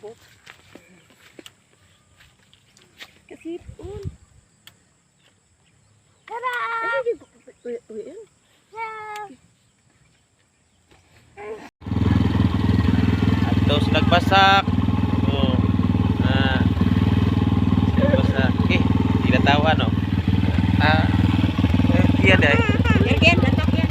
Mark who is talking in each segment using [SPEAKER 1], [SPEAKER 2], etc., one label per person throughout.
[SPEAKER 1] abot. Kasipon.
[SPEAKER 2] Tara!
[SPEAKER 1] Uy, yan.
[SPEAKER 3] Atos nagbasak. Oh. Nagbasak. Tidak tahu ano. Iya deh.
[SPEAKER 2] Yan, latak yan.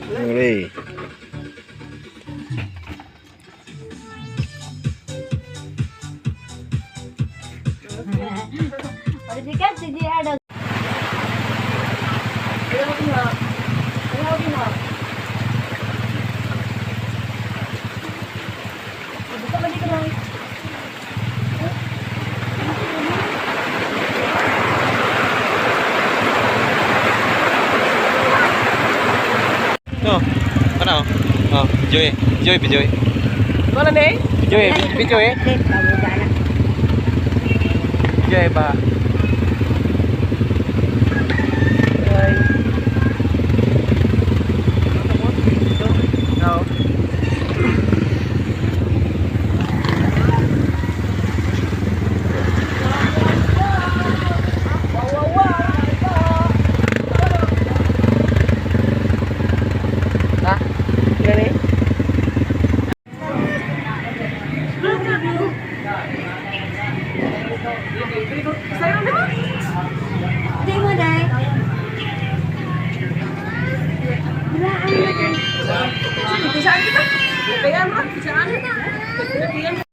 [SPEAKER 3] Ngeri.
[SPEAKER 2] Pwede ka, sige ano.
[SPEAKER 1] Ayaw din ha. Ayaw din ha. Buka ba dito lang?
[SPEAKER 3] No. Mana? Oh, Joy. Joy, Joy.
[SPEAKER 1] Mana nih?
[SPEAKER 3] Joy, Joy. Joy ba?